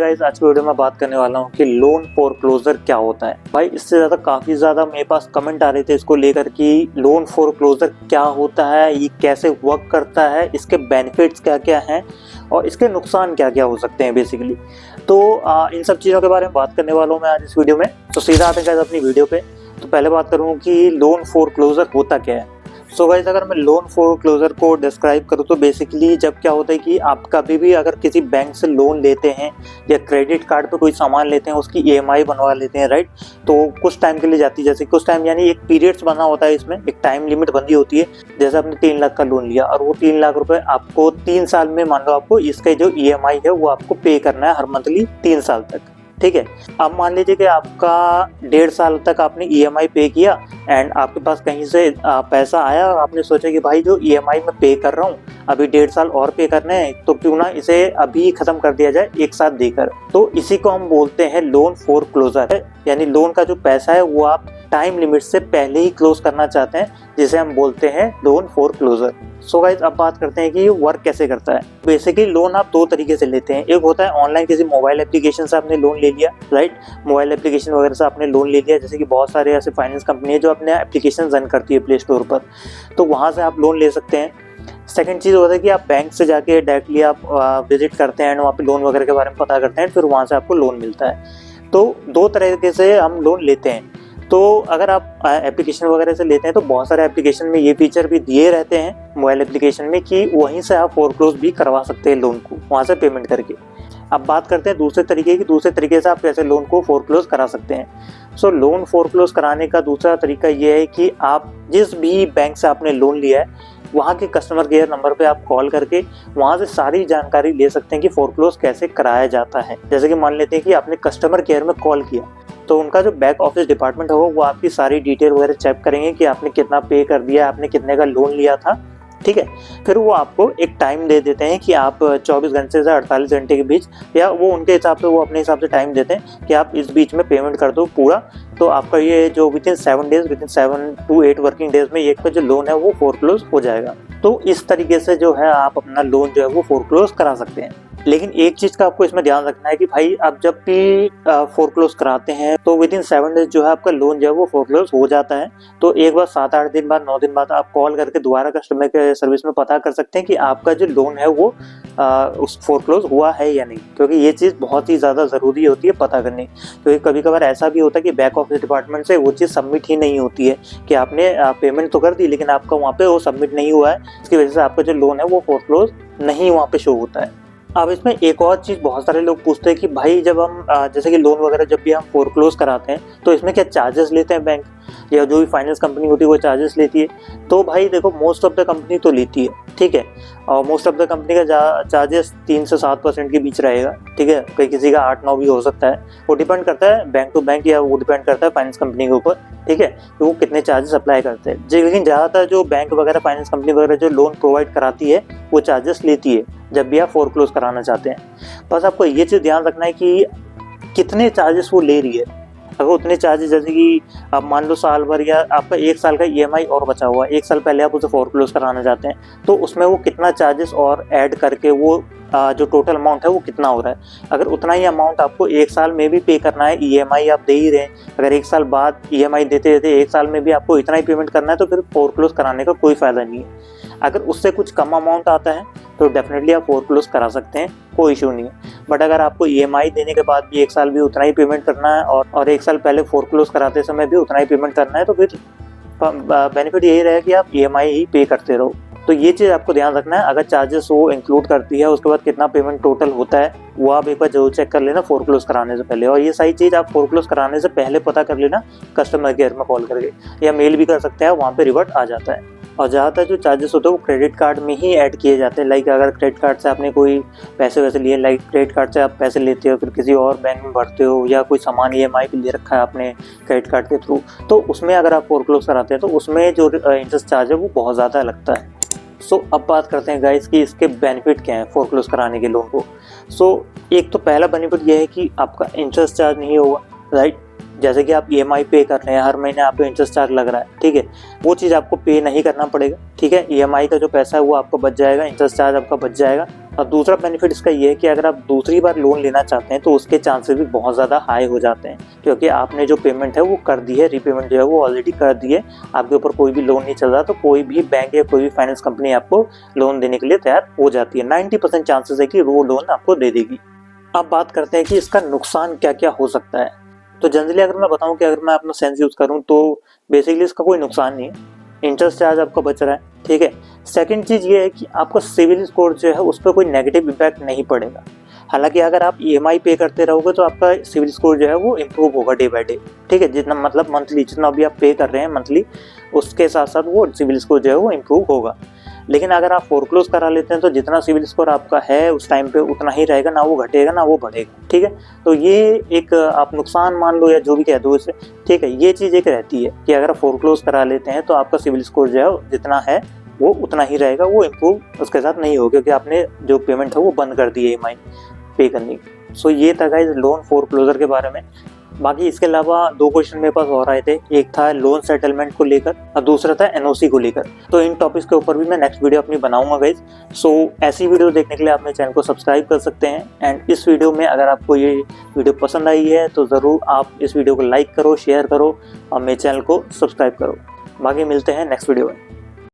Guys, आज की video में बात करने वाला हूँ कि लोन फोरक्लोजर क्या होता है। भाई इससे ज़्यादा काफ़ी ज़्यादा मेरे पास कमेंट आ रहे थे इसको लेकर कि लोन फोरक्लोजर क्या होता है, ये कैसे वर्क करता है, इसके बेनिफिट्स क्या क्या हैं और इसके नुकसान क्या क्या हो सकते हैं बेसिकली। तो इन सब चीज़ों के बारे में बात करने वाला हूँ मैं आज इस वीडियो में। तो सीधा आते हैं गाइस अपनी वीडियो पे। तो पहले बात करूँ कि लोन फोरक्लोजर होता क्या है। सो गाइस, अगर मैं लोन फोरक्लोजर को डिस्क्राइब करूँ तो बेसिकली जब क्या होता है कि आप कभी भी अगर किसी बैंक से लोन लेते हैं या क्रेडिट कार्ड पे कोई सामान लेते हैं, उसकी ईएमआई बनवा लेते हैं, राइट। तो कुछ टाइम के लिए जाती है, जैसे कुछ टाइम यानी एक पीरियड्स बना होता है, इसमें एक टाइम लिमिट बंदी होती है। जैसे आपने 3 लाख का लोन लिया और वो 3 लाख रुपए आपको 3 साल में, मान लो आपको इसका जो ईएमआई है वो आपको पे करना है हर मंथली 3 साल तक, ठीक है। अब मान लीजिए कि आपका 1.5 साल तक आपने ईएमआई पे किया एंड आपके पास कहीं से पैसा आया और आपने सोचा कि भाई जो ईएमआई मैं पे कर रहा हूँ अभी 1.5 साल और पे करने हैं, तो क्यों ना इसे अभी खत्म कर दिया जाए एक साथ देकर। तो इसी को हम बोलते हैं लोन फोरक्लोजर है, यानी लोन का जो पैसा है वो आप टाइम लिमिट से पहले ही क्लोज करना चाहते हैं, जिसे हम बोलते हैं लोन फोरक्लोजर। सो गाइस, अब बात करते हैं कि ये वर्क कैसे करता है। बेसिकली लोन आप 2 तरीके से लेते हैं। एक होता है ऑनलाइन, किसी मोबाइल एप्लीकेशन से आपने लोन ले लिया, राइट। मोबाइल एप्लीकेशन वगैरह से आपने लोन ले लिया, जैसे कि बहुत सारे ऐसे फाइनेंस कंपनी है जो अपने एप्लीकेशन रन करती है प्ले स्टोर पर, तो वहाँ से आप लोन ले सकते हैं। सेकंड चीज़ होता है कि आप बैंक से जाके डायरेक्टली आप विजिट करते हैं, वहाँ पे लोन वगैरह के बारे में पता करते हैं, फिर वहाँ से आपको लोन मिलता है। तो 2 तरीके से हम लोन लेते हैं। तो अगर आप एप्लीकेशन वगैरह से लेते हैं तो बहुत सारे एप्लीकेशन में ये फीचर भी दिए रहते हैं मोबाइल एप्लीकेशन में कि वहीं से आप फोरक्लोज भी करवा सकते हैं लोन को, वहाँ से पेमेंट करके। अब बात करते हैं दूसरे तरीके से आप कैसे लोन को फोरक्लोज करा सकते हैं। सो लोन फोरक्लोज कराने का दूसरा तरीका ये है कि आप जिस भी बैंक से आपने लोन लिया है वहाँ के कस्टमर केयर नंबर पे आप कॉल करके वहाँ से सारी जानकारी ले सकते हैं कि फोरक्लोज कैसे कराया जाता है। जैसे कि मान लेते हैं कि आपने कस्टमर केयर में कॉल किया, तो उनका जो बैक ऑफिस डिपार्टमेंट होगा वो आपकी सारी डिटेल वगैरह चेक करेंगे कि आपने कितना पे कर दिया, आपने कितने का लोन लिया था, ठीक है। फिर वो आपको एक टाइम दे देते हैं कि आप 24 घंटे से 48 घंटे के बीच, या वो उनके हिसाब से, वो अपने हिसाब से टाइम देते हैं कि आप इस बीच में पेमेंट कर दो पूरा। तो आपका ये जो विदिन 7 to 8 वर्किंग डेज में ये जो लोन है वो फोरक्लोज हो जाएगा। तो इस तरीके से जो है आप अपना लोन जो है वो फोरक्लोज करा सकते हैं। लेकिन एक चीज का आपको इसमें ध्यान रखना है कि भाई आप जब भी फोरक्लोज कराते हैं तो विदिन 7 डेज जो है आपका लोन जो है वो फोरक्लोज हो जाता है। तो एक बार 7-8 दिन बाद, 9 दिन बाद आप कॉल करके दोबारा कस्टमर केयर सर्विस में पता कर सकते हैं कि आपका जो लोन है वो उस फोरक्लोज हुआ है या नहीं, क्योंकि ये चीज़ बहुत ही ज़्यादा ज़रूरी होती है पता करनी। क्योंकि कभी कभार ऐसा भी होता है कि बैक ऑफिस डिपार्टमेंट से वो चीज़ सबमिट ही नहीं होती है कि आपने पेमेंट तो कर दी लेकिन आपका वहाँ पे वो सबमिट नहीं हुआ है, इसकी वजह से आपका जो लोन है वो फोरक्लोज नहीं वहाँ पे शो होता है। अब इसमें एक और चीज़ बहुत सारे लोग पूछते हैं कि भाई जब हम जैसे कि लोन वगैरह जब भी हम फोरक्लोज कराते हैं तो इसमें क्या चार्जेस लेते हैं बैंक, या जो भी फाइनेंस कंपनी होती है वो चार्जेस लेती है। तो भाई देखो, मोस्ट ऑफ द कंपनी तो लेती है, ठीक है। और मोस्ट ऑफ द कंपनी का चार्जेस 3 से 7% के बीच रहेगा, ठीक है। कहीं किसी का 8-9 भी हो सकता है, वो डिपेंड करता है बैंक टू बैंक, या वो डिपेंड करता है फाइनेंस कंपनी के ऊपर, ठीक है, तो वो कितने चार्जेस अप्लाई करते हैं। लेकिन ज़्यादातर जो बैंक वगैरह, फाइनेंस कंपनी वगैरह जो लोन प्रोवाइड कराती है वो चार्जेस लेती है जब भी आप फोरक्लोज कराना चाहते हैं। बस आपको ये चीज़ ध्यान रखना है कि कितने चार्जेस वो ले रही है। अगर उतने चार्जेस, जैसे कि आप मान लो साल भर या आपका 1 साल का ईएमआई और बचा हुआ है, 1 साल पहले आप उसे फोरक्लोज कराना चाहते हैं, तो उसमें वो कितना चार्जेस और ऐड करके वो जो टोटल अमाउंट है वो कितना हो रहा है। अगर उतना ही अमाउंट आपको 1 साल में भी पे करना है, ईएमआई आप दे ही रहे हैं, अगर 1 साल बाद ईएमआई देते देते 1 साल में भी आपको इतना ही पेमेंट करना है, तो फिर फोरक्लोज कराने का कोई फ़ायदा नहीं है। अगर उससे कुछ कम अमाउंट आता है तो डेफिनेटली आप फोरक्लोज करा सकते हैं, कोई इशू नहीं है। बट अगर आपको ईएमआई देने के बाद भी 1 साल भी उतना ही पेमेंट करना है और 1 साल पहले फोरक्लोज कराते समय भी उतना ही पेमेंट करना है, तो फिर बेनिफिट यही रहेगा कि आप ईएमआई ही पे करते रहो। तो ये चीज़ आपको ध्यान रखना है। अगर चार्जेस वो इंक्लूड करती है, उसके बाद कितना पेमेंट टोटल होता है वो आप एक बार जरूर चेक कर लेना फोरक्लोज कराने से पहले। और ये सारी चीज़ आप फोरक्लोज कराने से पहले पता कर लेना कस्टमर केयर में कॉल करके, या मेल भी कर सकते हैं, वहाँ पे रिवर्ट आ जाता है। और ज़्यादातर जो चार्जेस होते हैं वो क्रेडिट कार्ड में ही ऐड किए जाते हैं। लाइक अगर क्रेडिट कार्ड से आपने कोई पैसे वैसे लिए, लाइक क्रेडिट कार्ड से आप पैसे लेते हो फिर किसी और बैंक में भरते हो, या कोई सामान ईएमआई पे ले रखा है आपने क्रेडिट कार्ड के थ्रू, तो उसमें अगर आप फोरक्लोज कराते हैं तो उसमें जो इंटरेस्ट चार्ज है वो बहुत ज़्यादा लगता है। सो अब बात करते हैं गाइस कि इसके बेनिफिट क्या हैं फोरक्लोज कराने के लोन को। सो एक तो पहला बेनिफिट ये है कि आपका इंटरेस्ट चार्ज नहीं होगा, राइट। जैसे कि आप EMI पे कर रहे हैं, हर महीने आपको इंटरेस्ट चार्ज लग रहा है, ठीक है, वो चीज़ आपको पे नहीं करना पड़ेगा, ठीक है। EMI का जो पैसा है वो आपका बच जाएगा, इंटरेस्ट चार्ज आपका बच जाएगा। और दूसरा बेनिफिट इसका ये है कि अगर आप दूसरी बार लोन लेना चाहते हैं तो उसके चांसेस भी बहुत ज़्यादा हाई हो जाते हैं, क्योंकि आपने जो पेमेंट है वो कर दी है, रीपेमेंट जो है वो ऑलरेडी कर दी है, आपके ऊपर कोई भी लोन नहीं चल रहा, तो कोई भी बैंक या कोई भी फाइनेंस कंपनी आपको लोन देने के लिए तैयार हो जाती है। 90% चांसेस है कि वो लोन आपको दे देगी। अब बात करते हैं कि इसका नुकसान क्या क्या हो सकता है। तो जनरली अगर मैं बताऊं कि अगर मैं अपना सेंस यूज़ करूं तो बेसिकली इसका कोई नुकसान नहीं है, इंटरेस्ट चार्ज आपका बच रहा है, ठीक है। सेकंड चीज़ ये है कि आपका सिविल स्कोर जो है उस पर कोई नेगेटिव इम्पैक्ट नहीं पड़ेगा। हालांकि अगर आप EMI पे करते रहोगे तो आपका सिविल स्कोर जो है वो इम्प्रूव होगा डे बाय डे, ठीक है, जितना मतलब मंथली जितना भी आप पे कर रहे हैं मंथली, उसके साथ साथ वो सिविल स्कोर जो है वो इम्प्रूव होगा। लेकिन अगर आप फोरक्लोज करा लेते हैं तो जितना सिविल स्कोर आपका है उस टाइम पे उतना ही रहेगा, ना वो घटेगा ना वो बढ़ेगा, ठीक है। तो ये एक आप नुकसान मान लो या जो भी कह दो इसे, ठीक है, ये चीज़ एक रहती है कि अगर फोरक्लोज करा लेते हैं तो आपका सिविल स्कोर जो है जितना है वो उतना ही रहेगा, वो इम्प्रूव उसके साथ नहीं होगा, क्योंकि आपने जो पेमेंट है वो बंद कर दी है EMI पे करने की। सो ये था गाइस लोन फोरक्लोजर के बारे में। बाकी इसके अलावा 2 क्वेश्चन मेरे पास और आए थे, एक था लोन सेटलमेंट को लेकर और दूसरा था NOC को लेकर। तो इन टॉपिक्स के ऊपर भी मैं नेक्स्ट वीडियो अपनी बनाऊंगा गाइज। सो ऐसी वीडियो देखने के लिए आप मेरे चैनल को सब्सक्राइब कर सकते हैं। एंड इस वीडियो में अगर आपको ये वीडियो पसंद आई है तो ज़रूर आप इस वीडियो को लाइक करो, शेयर करो और मेरे चैनल को सब्सक्राइब करो। बाकी मिलते हैं नेक्स्ट वीडियो में।